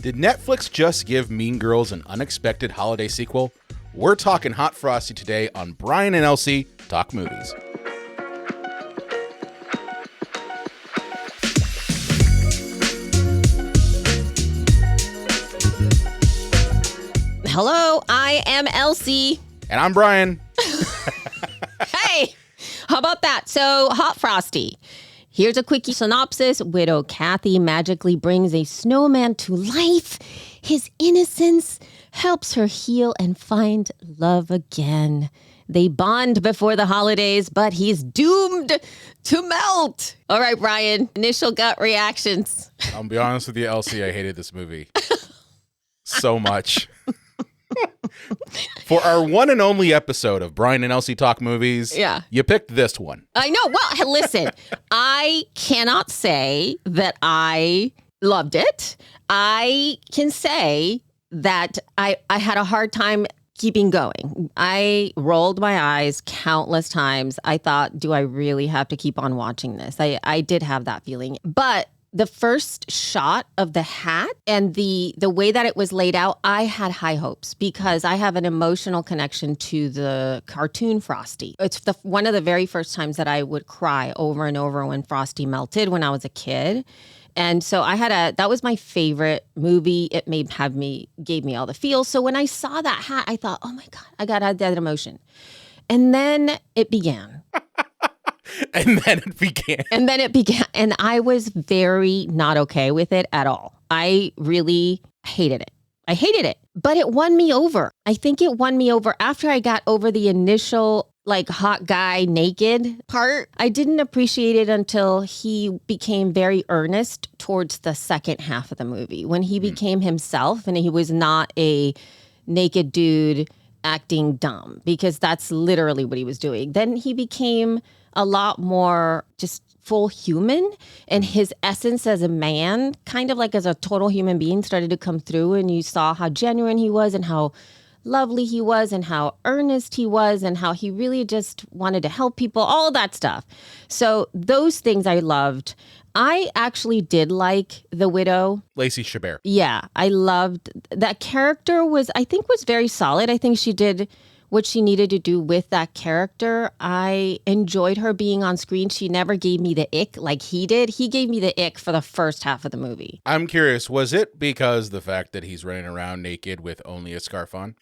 Did Netflix just give Mean Girls an unexpected holiday sequel? We're talking Hot Frosty today on Brian and Elsie Talk Movies. Hello, I am Elsie. And I'm Brian. Hey, how about that? So, Hot Frosty. Here's a quickie synopsis. Widow Kathy magically brings a snowman to life. His innocence helps her heal and find love again. They bond before the holidays, but he's doomed to melt. All right, Brian, initial gut reactions. I'll be honest with you, Elsie, I hated this movie so much. For our one and only episode of Brian and Elsie Talk Movies, you picked this one. I know. Well, listen, I cannot say that I loved it. I can say that I had a hard time keeping going. I rolled my eyes countless times. I thought, do I really have to keep on watching this? I did have that feeling. But the first shot of the hat and the way that it was laid out, I had high hopes because I have an emotional connection to the cartoon Frosty. It's one of the very first times that I would cry over and over when Frosty melted when I was a kid. And so that was my favorite movie. It gave me all the feels. So when I saw that hat, I thought, oh my God, I got that emotion. And then it began. And then it began. And I was very not okay with it at all. I really hated it. But it won me over. I think it won me over after I got over the initial hot guy naked part. I didn't appreciate it until he became very earnest towards the second half of the movie when he became himself and he was not a naked dude acting dumb, because that's literally what he was doing. Then he became a lot more just full human, and his essence as a man, kind of like as a total human being, started to come through, and you saw how genuine he was and how lovely he was and how earnest he was and how he really just wanted to help people, all of that stuff. So those things I loved. I actually did like the widow. Lacey Chabert. Yeah, I loved that character. I think was very solid. I think she did what she needed to do with that character. I enjoyed her being on screen. She never gave me the ick like he did. He gave me the ick for the first half of the movie. I'm curious, was it because the fact that he's running around naked with only a scarf on?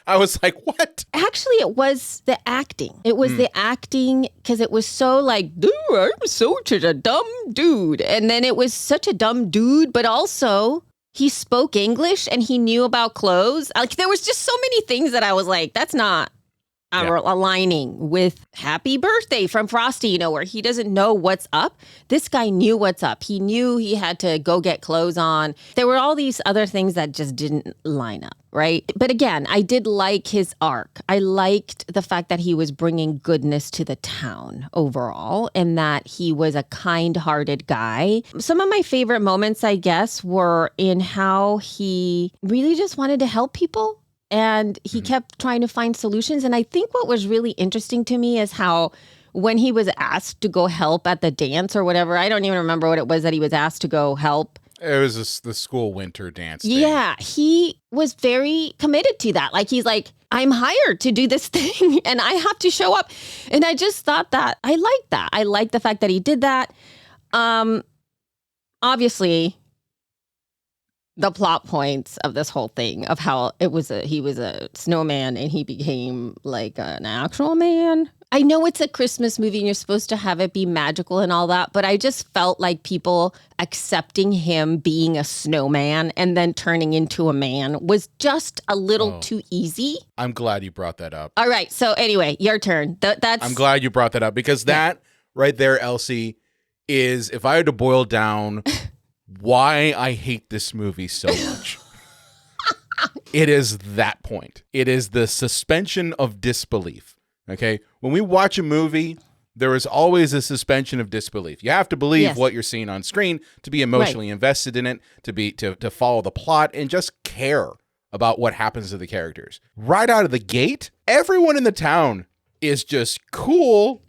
I was like, what? Actually, it was the acting. It was the acting, because it was so dude, I'm such a dumb dude. And then it was such a dumb dude, but also he spoke English and he knew about clothes. There was just so many things that I was like, that's not aligning with Happy Birthday from Frosty, where he doesn't know what's up. This guy knew what's up. He knew he had to go get clothes on. There were all these other things that just didn't line up, right? But again, I did like his arc. I liked the fact that he was bringing goodness to the town overall and that he was a kind-hearted guy. Some of my favorite moments, I guess, were in how he really just wanted to help people. And he kept trying to find solutions. And I think what was really interesting to me is how when he was asked to go help at the dance or whatever, I don't even remember what it was that he was asked to go help. It was the school winter dance thing. Yeah, he was very committed to that. He's like, I'm hired to do this thing and I have to show up. And I just thought that I liked that. I liked the fact that he did that. Obviously, the plot points of this whole thing of how he was a snowman and he became an actual man. I know it's a Christmas movie and you're supposed to have it be magical and all that, but I just felt like people accepting him being a snowman and then turning into a man was just a little too easy. I'm glad you brought that up. All right. So anyway, your turn. I'm glad you brought that up because that right there, Elsie, is, if I had to boil down why I hate this movie so much, it is that point. It is the suspension of disbelief. Okay? When we watch a movie, there is always a suspension of disbelief. You have to believe what you're seeing on screen to be emotionally invested in it, to follow the plot and just care about what happens to the characters. Right out of the gate, everyone in the town is just cool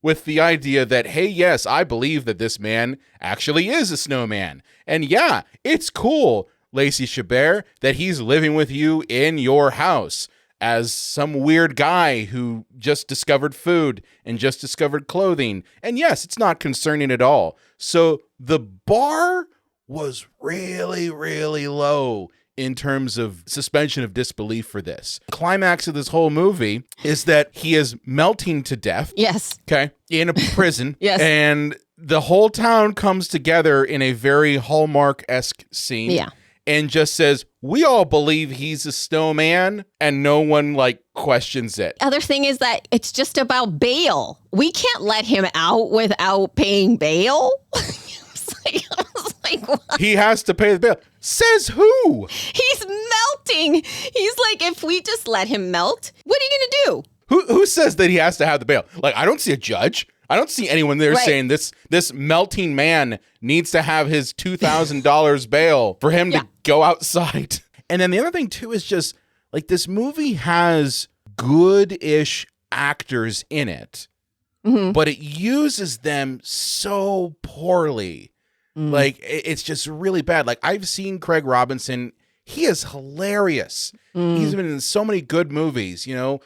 with the idea that, hey, yes, I believe that this man actually is a snowman. And yeah, it's cool. Lacey Chabert, that he's living with you in your house as some weird guy who just discovered food and just discovered clothing. And yes, it's not concerning at all. So the bar was really, really low in terms of suspension of disbelief for this. The climax of this whole movie is that he is melting to death. Yes. Okay. In a prison. Yes. And the whole town comes together in a very Hallmark-esque scene. Yeah. And just says, we all believe he's a snowman, and no one like questions it. Other thing is that it's just about bail. We can't let him out without paying bail. I was like, what? He has to pay the bail. Says who? He's melting. He's like, if we just let him melt, what are you going to do? Who says that he has to have the bail? Like, I don't see a judge. I don't see anyone there Right. saying this melting man needs to have his $2,000 bail for him to go outside. And then the other thing too is just like this movie has good-ish actors in it, but it uses them so poorly. Like it's just really bad. Like I've seen Craig Robinson. He is hilarious. He's been in so many good movies, you know,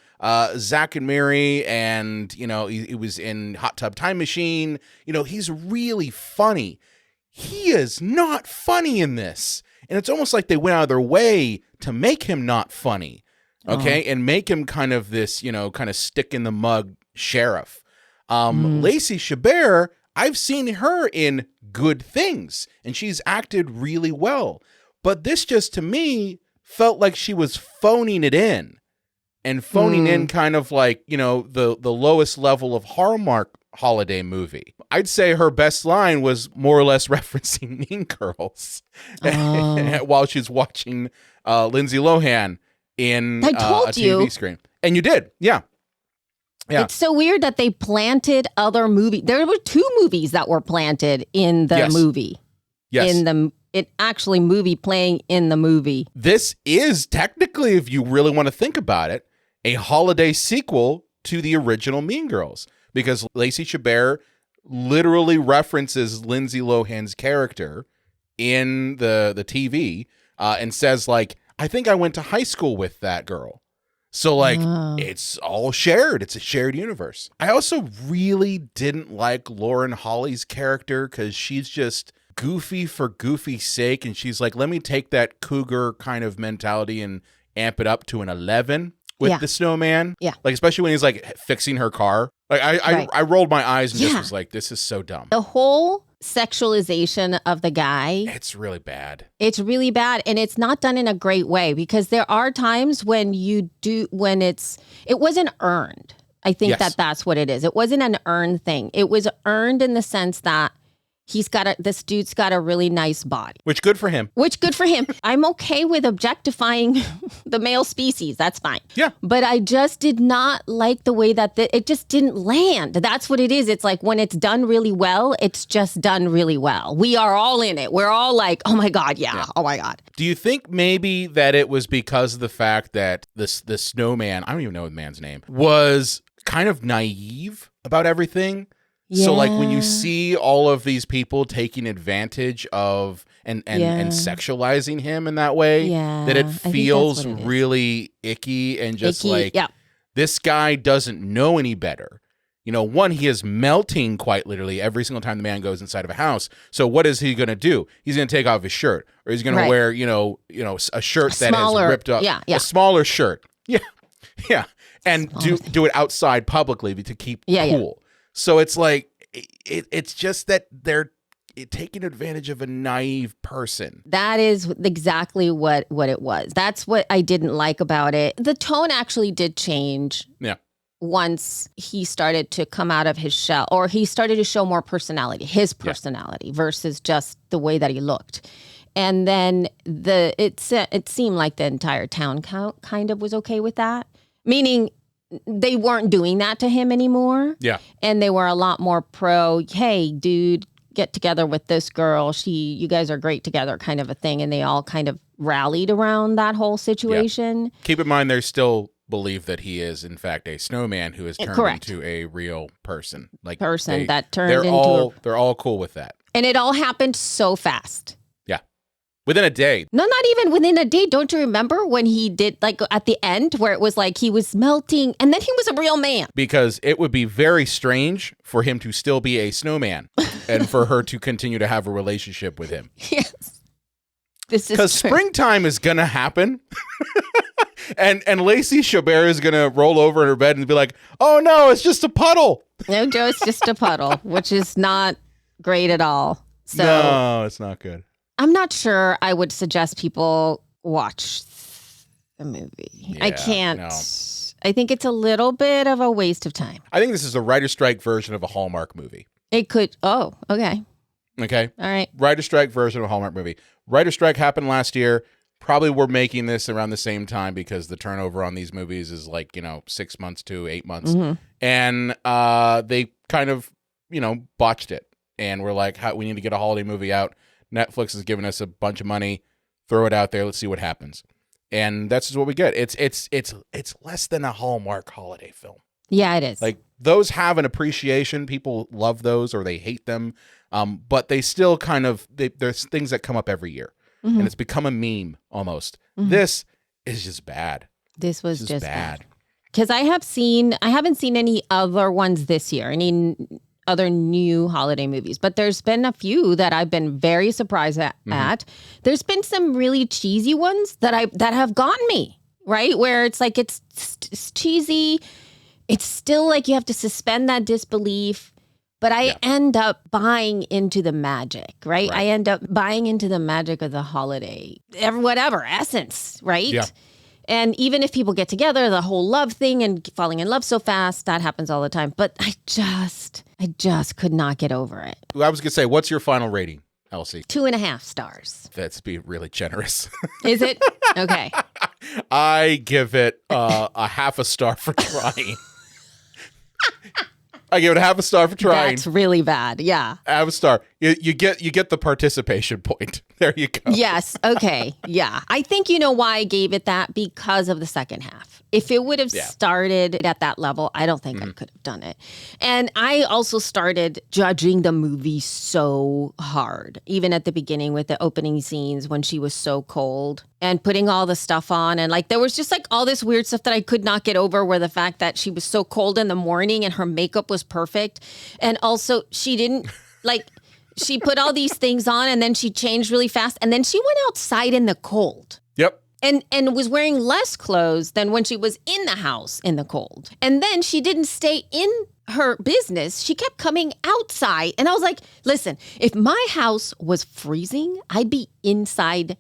Zack and Miri, and, you know, he was in Hot Tub Time Machine. You know, he's really funny. He is not funny in this. And it's almost like they went out of their way to make him not funny, okay, and make him kind of this, you know, kind of stick in the mud sheriff. Lacey Chabert, I've seen her in good things, and she's acted really well. But this just, to me, felt like she was phoning it in. And phoning in kind of like, you know, the lowest level of Hallmark holiday movie. I'd say her best line was more or less referencing Mean Girls while she's watching Lindsay Lohan in I a told TV you. screen. And you did, yeah. Yeah. It's so weird that they planted other movies. There were 2 movies that were planted in the Yes. movie. Yes. It actually movie playing in the movie. This is technically, if you really want to think about it, a holiday sequel to the original Mean Girls, because Lacey Chabert literally references Lindsay Lohan's character in the TV and says, like, I think I went to high school with that girl. So, like, it's all shared. It's a shared universe. I also really didn't like Lauren Holly's character because she's just goofy for goofy's sake. And she's like, let me take that cougar kind of mentality and amp it up to an 11 with the snowman. Yeah. Like, especially when he's like fixing her car. Like, I rolled my eyes and just was like, this is so dumb. The whole sexualization of the guy, It's really bad. it's really bad, and it's not done in a great way, because there are times when it wasn't earned. I think Yes. that's what it is. It wasn't an earned thing. It was earned in the sense that this dude's got a really nice body. Which, good for him. Which, good for him. I'm okay with objectifying the male species. That's fine. Yeah. But I just did not like the way that it just didn't land. That's what it is. It's like when it's done really well, it's just done really well. We are all in it. We're all like, oh my God, yeah. Oh my God. Do you think maybe that it was because of the fact that the snowman, I don't even know the man's name, was kind of naive about everything? So, like, when you see all of these people taking advantage of and sexualizing him in that way, that it I think feels that's what it is. really icky and just Icky, like, yeah. this guy doesn't know any better. You know, one, he is melting quite literally every single time the man goes inside of a house. So what is he going to do? He's going to take off his shirt, or he's going to wear, you know, a shirt that smaller- has ripped up, yeah. a smaller shirt. Yeah. Yeah. And do it outside publicly to keep Yeah, cool. So it's like, it's just that they're taking advantage of a naive person. That is exactly what it was. That's what I didn't like about it. The tone actually did change. Yeah. Once he started to come out of his shell, or he started to show more personality, his personality versus just the way that he looked. And then it seemed like the entire town kind of was okay with that, meaning they weren't doing that to him anymore. Yeah. And they were a lot more pro, hey, dude, get together with this girl. You guys are great together, kind of a thing. And they all kind of rallied around that whole situation. Keep in mind, they still believe that he is, in fact, a snowman who has turned Correct. into a real person. Like That turned they're into they're all cool with that. and it all happened so fast. Yeah. Within a day. No, not even within a day. Don't you remember when he did, like, at the end where it was like he was melting and then he was a real man? Because it would be very strange for him to still be a snowman and for her to continue to have a relationship with him. Yes. This is Because springtime is going to happen. and Lacey Chabert is going to roll over in her bed and be like, oh, no, it's just a puddle. No, Joe, it's just a puddle, which is not great at all. So No, it's not good. I'm not sure I would suggest people watch the movie. I Yeah, can't. no. I think it's a little bit of a waste of time. I think this is a writer's strike version of a Hallmark movie. It could. Oh, okay. Okay? All right. Writer's strike version of a Hallmark movie. Writer's strike happened last year. Probably we're making this around the same time because the turnover on these movies is 6 months to 8 months. Mm-hmm. And they kind of, botched it. And we're like, we need to get a holiday movie out. Netflix has given us a bunch of money. Throw it out there. Let's see what happens. And that's just what we get. It's less than a Hallmark holiday film. Yeah, it is. Like, those have an appreciation. People love those or they hate them. But they still kind of, there's things that come up every year. Mm-hmm. And it's become a meme almost. Mhm. This is just bad. This was This is just bad. because I haven't seen any other ones this year. Any other new holiday movies, but there's been a few that I've been very surprised at. There's been some really cheesy ones that have gotten me, right? Where it's like it's cheesy. It's still like you have to suspend that disbelief. But I end up buying into the magic, right? I end up buying into the magic of the holiday, whatever essence, right? Yeah. And even if people get together, the whole love thing and falling in love so fast, that happens all the time. But I just could not get over it. I was going to say, what's your final rating, Elsie? 2.5 stars. That's be really generous. Is it? Okay. I give it a half a star for trying. I give it a half a star for trying. That's really bad. Yeah. Half a star. You get the participation point. There you go. Yes. Okay. Yeah. I think you know why I gave it that, because of the second half. If it would have started at that level, I don't think I could have done it. And I also started judging the movie so hard, even at the beginning with the opening scenes when she was so cold and putting all the stuff on. And like, there was just like all this weird stuff that I could not get over, where the fact that she was so cold in the morning and her makeup was perfect. And also she didn't like, she put all these things on and then she changed really fast. And then she went outside in the cold. Yep. And was wearing less clothes than when she was in the house in the cold. And then she didn't stay in her business. She kept coming outside. And I was like, listen, if my house was freezing, I'd be inside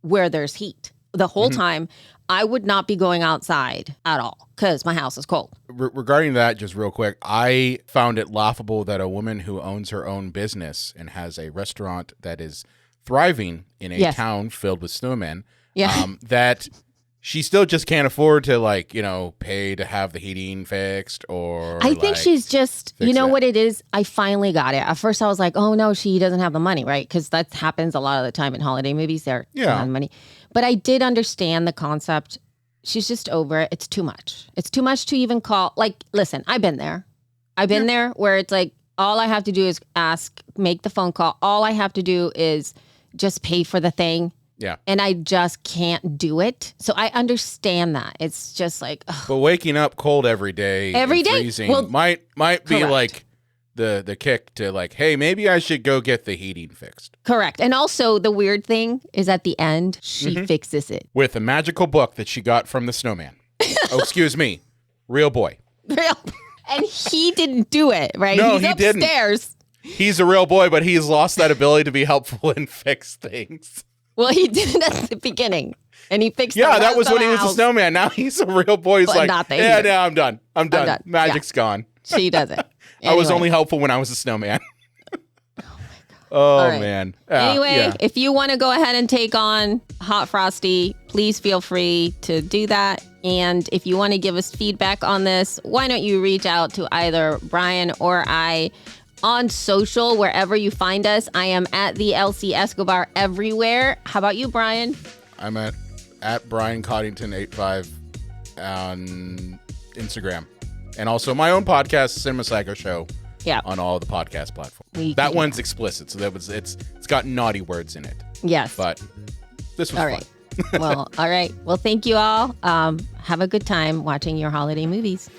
where there's heat the whole time. I would not be going outside at all because my house is cold. Regarding that, just real quick, I found it laughable that a woman who owns her own business and has a restaurant that is thriving in a town filled with snowmen, that she still just can't afford to pay to have the heating fixed or I think she's just, you know what it is? I finally got it. At first I was like, oh no, she doesn't have the money, right? Because that happens a lot of the time in holiday movies. They're on money. But I did understand the concept. She's just over it. It's too much. It's too much to even call. Like, listen, I've been there. I've been there where it's like, all I have to do is make the phone call. All I have to do is just pay for the thing. Yeah. And I just can't do it. So I understand that. It's just like, ugh. But waking up cold every day, freezing, might be like the kick to like, hey, maybe I should go get the heating fixed. Correct. And also the weird thing is at the end, she fixes it. With a magical book that she got from the snowman. Oh, excuse me. Real boy. Real. And he didn't do it, right? No, He's he didn't. upstairs. He's a real boy, but he's lost that ability to be helpful and fix things. Well, he did it at the beginning. And he fixed that was when he was a snowman. Now he's a real boy. He's like, I'm done. I'm done. Magic's gone. She does it. I was only helpful when I was a snowman. Oh, man. Anyway, if you want to go ahead and take on Hot Frosty, please feel free to do that. And if you want to give us feedback on this, why don't you reach out to either Brian or I on social, wherever you find us. I am at the LC Escobar everywhere. How about you, Brian? I'm at Brian Coddington 85 on Instagram. And also my own podcast, Cinema Psycho Show. Yeah. On all the podcast platforms. That one's explicit, so it's got naughty words in it. Yes. But This was All fun. right. Well, all right. Well, thank you all. Have a good time watching your holiday movies.